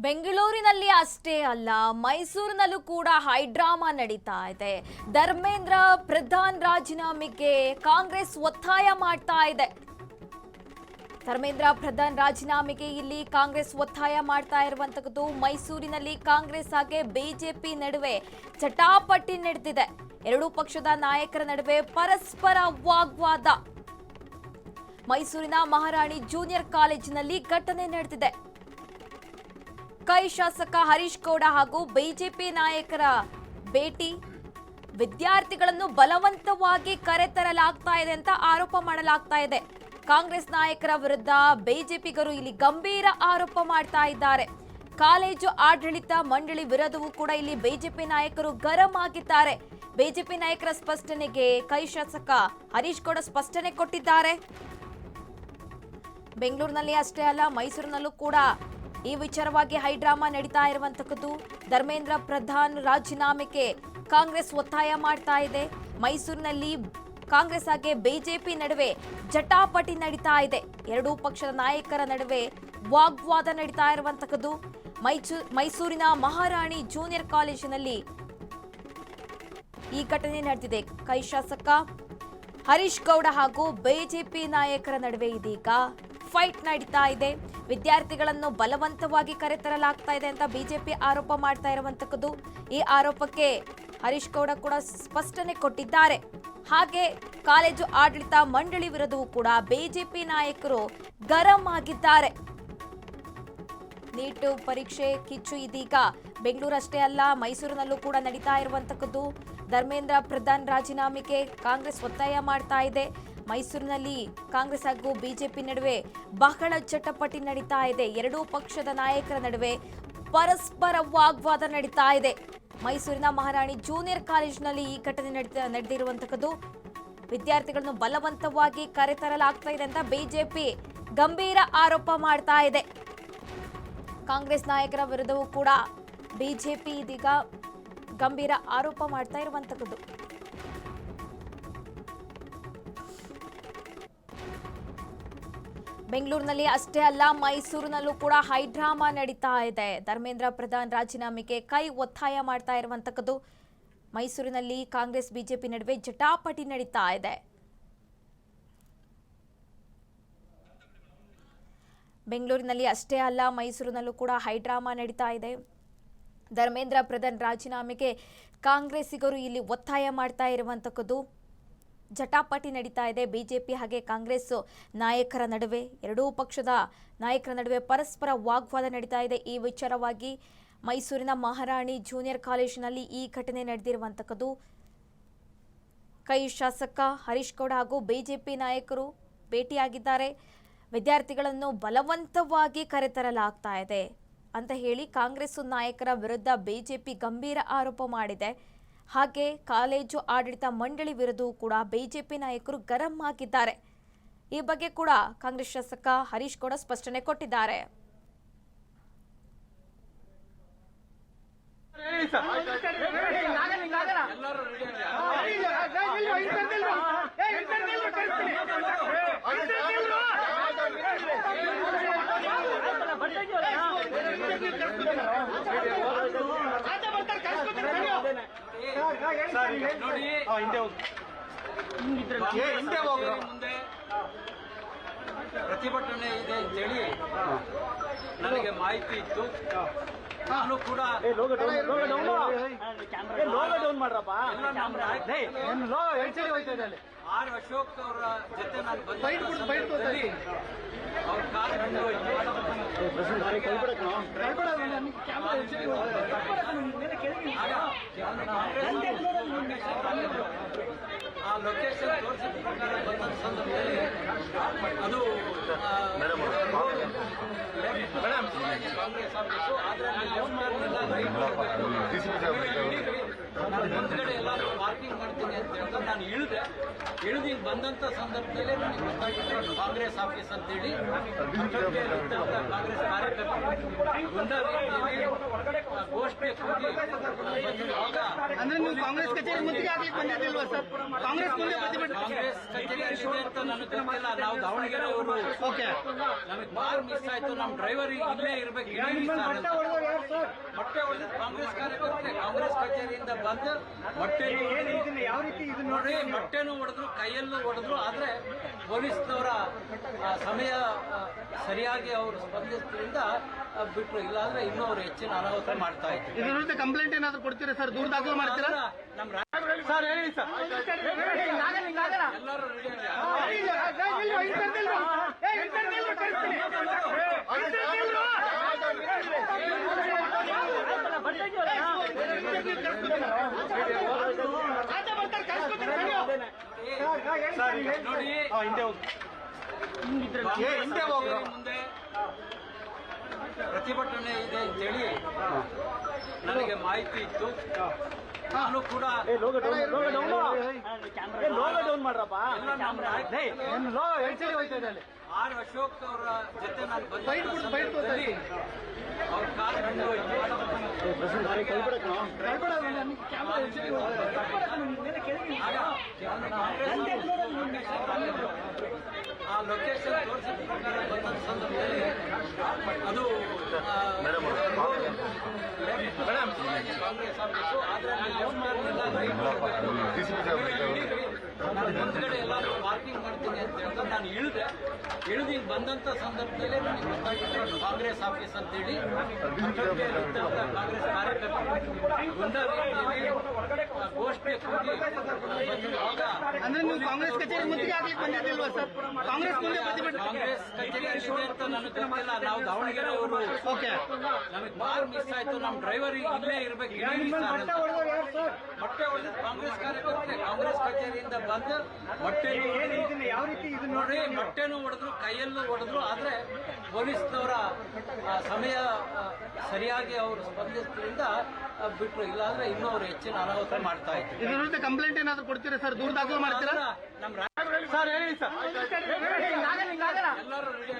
ಬೆಂಗಳೂರಿನಲ್ಲಿ ಅಷ್ಟೇ ಅಲ್ಲ, ಮೈಸೂರಿನಲ್ಲೂ ಕೂಡ ಹೈಡ್ರಾಮಾ ನಡೀತಾ ಇದೆ. ಧರ್ಮೇಂದ್ರ ಪ್ರಧಾನ್ ರಾಜೀನಾಮೆಗೆ ಕಾಂಗ್ರೆಸ್ ಒತ್ತಾಯ ಮಾಡ್ತಾ ಇದೆ. ಧರ್ಮೇಂದ್ರ ಪ್ರಧಾನ್ ರಾಜೀನಾಮೆಗೆ ಇಲ್ಲಿ ಕಾಂಗ್ರೆಸ್ ಒತ್ತಾಯ ಮಾಡ್ತಾ ಇರುವಂತದ್ದು. ಮೈಸೂರಿನಲ್ಲಿ ಕಾಂಗ್ರೆಸ್ ಹಾಗೆ ಬಿಜೆಪಿ ನಡುವೆ ಚಟಾಪಟಿ ನಡೆದಿದೆ. ಎರಡೂ ಪಕ್ಷದ ನಾಯಕರ ನಡುವೆ ಪರಸ್ಪರ ವಾಗ್ವಾದ. ಮೈಸೂರಿನ ಮಹಾರಾಣಿ ಜೂನಿಯರ್ ಕಾಲೇಜಿನಲ್ಲಿ ಘಟನೆ ನಡೆದಿದೆ. ಕೈ ಶಾಸಕ ಹರೀಶ್ ಗೌಡ ಹಾಗೂ ಬಿಜೆಪಿ ನಾಯಕರ ಭೇಟಿ. ವಿದ್ಯಾರ್ಥಿಗಳನ್ನು ಬಲವಂತವಾಗಿ ಕರೆತರಲಾಗ್ತಾ ಇದೆ ಅಂತ ಆರೋಪ ಮಾಡಲಾಗ್ತಾ ಇದೆ. ಕಾಂಗ್ರೆಸ್ ನಾಯಕರ ವಿರುದ್ಧ ಬಿಜೆಪಿಗರು ಇಲ್ಲಿ ಗಂಭೀರ ಆರೋಪ ಮಾಡ್ತಾ ಇದ್ದಾರೆ. ಕಾಲೇಜು ಆಡಳಿತ ಮಂಡಳಿ ವಿರೋಧವೂ ಕೂಡ ಇಲ್ಲಿ ಬಿಜೆಪಿ ನಾಯಕರು ಗರಂ ಆಗಿದ್ದಾರೆ. ಬಿಜೆಪಿ ನಾಯಕರ ಸ್ಪಷ್ಟನೆಗೆ ಕೈ ಶಾಸಕ ಹರೀಶ್ ಗೌಡ ಸ್ಪಷ್ಟನೆ ಕೊಟ್ಟಿದ್ದಾರೆ. ಬೆಂಗಳೂರಿನಲ್ಲಿ ಅಷ್ಟೇ ಅಲ್ಲ, ಮೈಸೂರಿನಲ್ಲೂ ಕೂಡ ಈ ವಿಚಾರವಾಗಿ ಹೈಡ್ರಾಮಾ ನಡೀತಾ ಇರುವಂತದ್ದು. ಧರ್ಮೇಂದ್ರ ಪ್ರಧಾನ್ ರಾಜೀನಾಮೆಗೆ ಕಾಂಗ್ರೆಸ್ ಒತ್ತಾಯ ಮಾಡ್ತಾ ಇದೆ. ಮೈಸೂರಿನಲ್ಲಿ ಕಾಂಗ್ರೆಸ್ ಹಾಗೆ ಬಿಜೆಪಿ ನಡುವೆ ಜಟಾಪಟಿ ನಡೀತಾ ಇದೆ. ಎರಡೂ ಪಕ್ಷದ ನಾಯಕರ ನಡುವೆ ವಾಗ್ವಾದ ನಡೀತಾ ಇರುವಂತದ್ದು. ಮೈಸೂರಿನ ಮಹಾರಾಣಿ ಜೂನಿಯರ್ ಕಾಲೇಜಿನಲ್ಲಿ ಈ ಘಟನೆ ನಡೆದಿದೆ. ಕೈ ಶಾಸಕ ಹರೀಶ್ ಗೌಡ ಹಾಗೂ ಬಿಜೆಪಿ ನಾಯಕರ ನಡುವೆ ಇದೀಗ ಫೈಟ್ ನಡೀತಾ ಇದೆ. ವಿದ್ಯಾರ್ಥಿಗಳನ್ನು ಬಲವಂತವಾಗಿ ಕರೆತರಲಾಗ್ತಾ ಇದೆ ಅಂತ ಬಿಜೆಪಿ ಆರೋಪ ಮಾಡ್ತಾ ಇರುವಂತದ್ದು. ಈ ಆರೋಪಕ್ಕೆ ಹರೀಶ್ ಗೌಡ ಕೂಡ ಸ್ಪಷ್ಟನೆ ಕೊಟ್ಟಿದ್ದಾರೆ. ಹಾಗೆ ಕಾಲೇಜು ಆಡಳಿತ ಮಂಡಳಿ ವಿರುದ್ಧವೂ ಕೂಡ ಬಿಜೆಪಿ ನಾಯಕರು ಗರಂ ಆಗಿದ್ದಾರೆ. ನೀಟ್ ಪರೀಕ್ಷೆ ಕಿಚ್ಚು ಇದೀಗ ಬೆಂಗಳೂರಷ್ಟೇ ಅಲ್ಲ, ಮೈಸೂರಿನಲ್ಲೂ ಕೂಡ ನಡೀತಾ ಇರುವಂತದ್ದು. ಧರ್ಮೇಂದ್ರ ಪ್ರಧಾನ್ ರಾಜೀನಾಮೆಗೆ ಕಾಂಗ್ರೆಸ್ ಒತ್ತಾಯ ಮಾಡ್ತಾ ಇದೆ. ಮೈಸೂರಿನಲ್ಲಿ ಕಾಂಗ್ರೆಸ್ ಹಾಗೂ ಬಿಜೆಪಿ ನಡುವೆ ಬಹಳ ಚಟಪಟಿ ನಡೀತಾ ಇದೆ. ಎರಡೂ ಪಕ್ಷದ ನಾಯಕರ ನಡುವೆ ಪರಸ್ಪರ ವಾಗ್ವಾದ ನಡೀತಾ ಇದೆ. ಮೈಸೂರಿನ ಮಹಾರಾಣಿ ಜೂನಿಯರ್ ಕಾಲೇಜಿನಲ್ಲಿ ಈ ಘಟನೆ ನಡೆದಿರುವಂತದ್ದು. ವಿದ್ಯಾರ್ಥಿಗಳನ್ನು ಬಲವಂತವಾಗಿ ಕರೆತರಲಾಗ್ತಾ ಇದೆ ಅಂತ ಬಿಜೆಪಿ ಗಂಭೀರ ಆರೋಪ ಮಾಡ್ತಾ ಇದೆ. ಕಾಂಗ್ರೆಸ್ ನಾಯಕರ ವಿರುದ್ಧವೂ ಕೂಡ ಬಿಜೆಪಿ ಇದೀಗ ಗಂಭೀರ ಆರೋಪ ಮಾಡ್ತಾ ಇರುವಂತದ್ದು. ಬೆಂಗಳೂರಿನಲ್ಲಿ ಅಷ್ಟೇ ಅಲ್ಲ, ಮೈಸೂರಿನಲ್ಲೂ ಕೂಡ ಹೈಡ್ರಾಮಾ ನಡೀತಾ ಇದೆ. ಧರ್ಮೇಂದ್ರ ಪ್ರಧಾನ್ ರಾಜೀನಾಮೆಗೆ ಕೈ ಒತ್ತಾಯ ಮಾಡ್ತಾ ಇರುವಂತದ್ದು. ಮೈಸೂರಿನಲ್ಲಿ ಕಾಂಗ್ರೆಸ್ ಬಿಜೆಪಿ ನಡುವೆ ಜಟಾಪಟಿ ನಡೀತಾ ಇದೆ. ಬೆಂಗಳೂರಿನಲ್ಲಿ ಅಷ್ಟೇ ಅಲ್ಲ, ಮೈಸೂರಿನಲ್ಲೂ ಕೂಡ ಹೈಡ್ರಾಮಾ ನಡೀತಾ ಇದೆ. ಧರ್ಮೇಂದ್ರ ಪ್ರಧಾನ್ ರಾಜೀನಾಮೆಗೆ ಕಾಂಗ್ರೆಸ್ಸಿಗರು ಇಲ್ಲಿ ಒತ್ತಾಯ ಮಾಡ್ತಾ ಇರುವಂತದ್ದು. ಜಟಾಪಟಿ ನಡೀತಾ ಇದೆ. ಬಿಜೆಪಿ ಹಾಗೆ ಕಾಂಗ್ರೆಸ್ ನಾಯಕರ ನಡುವೆ, ಎರಡೂ ಪಕ್ಷದ ನಾಯಕರ ನಡುವೆ ಪರಸ್ಪರ ವಾಗ್ವಾದ ನಡೀತಾ ಇದೆ. ಈ ವಿಚಾರವಾಗಿ ಮೈಸೂರಿನ ಮಹಾರಾಣಿ ಜೂನಿಯರ್ ಕಾಲೇಜಿನಲ್ಲಿ ಈ ಘಟನೆ ನಡೆದಿರುವಂತದ್ದು. ಕೈ ಶಾಸಕ ಹರೀಶ್ ಗೌಡ ಹಾಗೂ ಬಿಜೆಪಿ ನಾಯಕರು ಭೇಟಿಯಾಗಿದ್ದಾರೆ. ವಿದ್ಯಾರ್ಥಿಗಳನ್ನು ಬಲವಂತವಾಗಿ ಕರೆತರಲಾಗ್ತಾ ಇದೆ ಅಂತ ಹೇಳಿ ಕಾಂಗ್ರೆಸ್ ನಾಯಕರ ವಿರುದ್ಧ ಬಿಜೆಪಿ ಗಂಭೀರ ಆರೋಪ ಮಾಡಿದೆ. ಹಾಗೆ ಕಾಲೇಜು ಆಡಳಿತ ಮಂಡಳಿ ವಿರುದ್ಧವೂ ಕೂಡ ಬಿಜೆಪಿ ನಾಯಕರು ಗರಂ ಆಗಿದ್ದಾರೆ. ಈ ಬಗ್ಗೆ ಕೂಡ ಕಾಂಗ್ರೆಸ್ ಶಾಸಕ ಹರೀಶ್ ಗೌಡ ಸ್ಪಷ್ಟನೆ ಕೊಟ್ಟಿದ್ದಾರೆ. ಮುಂದೆ ಪ್ರತಿಭಟನೆ ಇದೆ ಅಂತೇಳಿ ನನಗೆ ಮಾಹಿತಿ ಇತ್ತು. ನಾನು ಕೂಡ ಆರ್ ಅಶೋಕ್ ಅವರ ಜೊತೆ ನಾನು ಬಂದ ಅವ್ರ ಕಾರು ಆ ಲೊಕೇಶನ್ ತೋರಿಸಿದ ಪ್ರಕಾರ ಬಂದ ಸಂದರ್ಭದಲ್ಲಿ ಅದು ಕಾಂಗ್ರೆಸ್ ಆಫೀಸು. ಆದರೆ ನಾನು ಮುಂದ್ಗಡೆ ಎಲ್ಲಾದ್ರೂ ಪಾರ್ಕಿಂಗ್ ಮಾಡ್ತೀನಿ ಅಂತ ಹೇಳಿದ್ರೆ ನಾನು ಇಳಿದು ಈಗ ಬಂದಂತ ಸಂದರ್ಭದಲ್ಲಿ ನನಗೆ ಗೊತ್ತಾಗಿತ್ತು ಕಾಂಗ್ರೆಸ್ ಆಫೀಸ್ ಅಂತೇಳಿ. ಕಾಂಗ್ರೆಸ್ ಕಾರ್ಯಕರ್ತರು ಗೋಷ್ಠಿಗೆ ಹೋಗಿ ಅಂದ್ರೆ ನೀವು ಕಾಂಗ್ರೆಸ್ ಕಚೇರಿ ಮುಂದೆ ಆಗ್ಲಿಕ್ಕೆ ಬಂದಿರ್ಲಿಲ್ವಾ ಸರ್? ಕಾಂಗ್ರೆಸ್ ಮುಂದೆ ಕಾಂಗ್ರೆಸ್ ಕಚೇರಿ ಅಂತ ನನಗೆ ಗೊತ್ತಿಲ್ಲ. ನಾವು ದಾವಣಗೆರೆ ಅವರು ನಮಗೆ ಕಾರ್ ಮಿಸ್ ಆಯ್ತು. ನಮ್ಮ ಡ್ರೈವರ್ ಇಲ್ಲೇ ಇರ್ಬೇಕು. ಮೊಟ್ಟೆ ಹೊಡೆದು ಕಾಂಗ್ರೆಸ್ ಕಾರ್ಯಕರ್ತರೆ ಕಾಂಗ್ರೆಸ್ ಕಚೇರಿಯಿಂದ ಬಂದು ಮೊಟ್ಟೆ ಯಾವ ರೀತಿ ಇದನ್ನ ನೋಡಿ ಮೊಟ್ಟೆನೂ ಹೊಡೆದ್ರು ಕೈಯಲ್ಲೂ ಹೊಡೆದ್ರು ಆದ್ರೆ ಪೊಲೀಸ್ನವರ ಸಮಯ ಸರಿಯಾಗಿ ಅವರು ಸ್ಪಂದಿಸಿದ್ರಿಂದ ಬಿಟ್ರು, ಇಲ್ಲಾಂದ್ರೆ ಇನ್ನೂ ಅವರು ಹೆಚ್ಚಿನ ಅನಾಹುತ ಮಾಡ್ತಾ ಇದ್ರು. ಇದ್ರ ವಿರುದ್ಧ ಕಂಪ್ಲೇಂಟ್ ಏನಾದ್ರು ಕೊಡ್ತೀರಾ ಸರ್? ದೂರ ದಾಖಲು ಮಾಡ್ತೀರಾ ನಮ್ಮ ಸರ್? ಹೇಳಿ ಸರ್. ಎಲ್ಲರೂ ರೆಡಿ ನೋಡಿ ಹಿಂದೆ ಹೋಗ್ರು. ಮುಂದೆ ಪ್ರತಿಭಟನೆ ಇದೆ ಅಂತೇಳಿ ನನಗೆ ಮಾಹಿತಿ ಇತ್ತು. ನಾನು ಕೂಡ ಆರ್ ಅಶೋಕ್ ಅವರ ಜೊತೆ ನಾನು ಬಂದಿದ್ದಲ್ಲಿ ಅವ್ರ ಕಾಲು ಬಿದ್ದು ಹೋಯ್ತು. ಆಗ ಆ ಲೊಕೇಶನ್ ತೋರಿಸಿದ ಪ್ರಕಾರ ಬಂದ ಸಂದರ್ಭದಲ್ಲಿ ಅದು ಕಾಂಗ್ರೆಸ್ ಆಫೀಸು. ಆದ್ರೆ ನಾನು ಮುಂದ್ಗಡೆ ಎಲ್ಲಾದ್ರೂ ಪಾರ್ಕಿಂಗ್ ಮಾಡ್ತೀನಿ ಅಂತ ಹೇಳಿದ್ರೆ ನಾನು ಇಳಿದು ಇಲ್ಲಿ ಬಂದಂತ ಸಂದರ್ಭದಲ್ಲಿ ನನಗೆ ಗೊತ್ತಾಗಿತ್ತು ಕಾಂಗ್ರೆಸ್ ಆಫೀಸ್ ಅಂತೇಳಿ. ಕಾಂಗ್ರೆಸ್ ಕಾರ್ಯಕರ್ತರು ಗುಂಡ ರೀತಿಯಲ್ಲಿ ಗೋಷ್ಠಿ ಕೂಡಿ ಅಂದ್ರೆ ನೀವು ಕಾಂಗ್ರೆಸ್ ಕಚೇರಿ ಮುತ್ತಿಗೆ ಹಾಕ್ಲಿಕ್ಕೆ ಬಂದಿದ್ದಿಲ್ವಾ ಸರ್? ಕಾಂಗ್ರೆಸ್ ಮುಂದೆ ಪ್ರತಿಭಟನೆ. ಕಾಂಗ್ರೆಸ್ ಕಚೇರಿ ಇದೆ ಅಂತ ನನಗೆ ಗೊತ್ತಿಲ್ಲ. ನಾವು ದಾವಣಗೆರೆ ಅವರು ಓಕೆ. ನಮಗೆ ಕಾರ್ ಮಿಸ್ ಆಯ್ತು. ನಮ್ಮ ಡ್ರೈವರ್ ಇಲ್ಲೇ ಇರ್ಬೇಕು. ಮೊಟ್ಟೆ ಹೊಡೆದು ಕಾಂಗ್ರೆಸ್ ಕಾರ್ಯಕರ್ತರೆ ಕಾಂಗ್ರೆಸ್ ಕಚೇರಿಯಿಂದ ಬಂದು ಮೊಟ್ಟೆ ಯಾವ ರೀತಿ ಇದನ್ನ ನೋಡಿ ಮೊಟ್ಟೆನೂ ಹೊಡೆದ್ರು ಕೈಯಲ್ಲೂ ಹೊಡೆದ್ರು ಆದ್ರೆ ಪೊಲೀಸ್ನವರ ಸಮಯ ಸರಿಯಾಗಿ ಅವರು ಸ್ಪಂದಿಸಿದ್ರಿಂದ ಬಿಟ್ರು, ಇಲ್ಲಾಂದ್ರೆ ಇನ್ನೂ ಅವರು ಹೆಚ್ಚಿನ ಅನಾಹುತ ಮಾಡ್ತಾ ಇದ್ರು. ಇದ್ರ ವಿರುದ್ಧ ಕಂಪ್ಲೇಂಟ್ ಏನಾದ್ರು ಕೊಡ್ತೀರಾ ಸರ್? ದೂರ ದಾಖಲು ಮಾಡ್ತೀರಾ ನಮ್ಮ ಸರ್? ಹೇಳಿ ಸರ್. ಎಲ್ಲರೂ ರೆಡಿ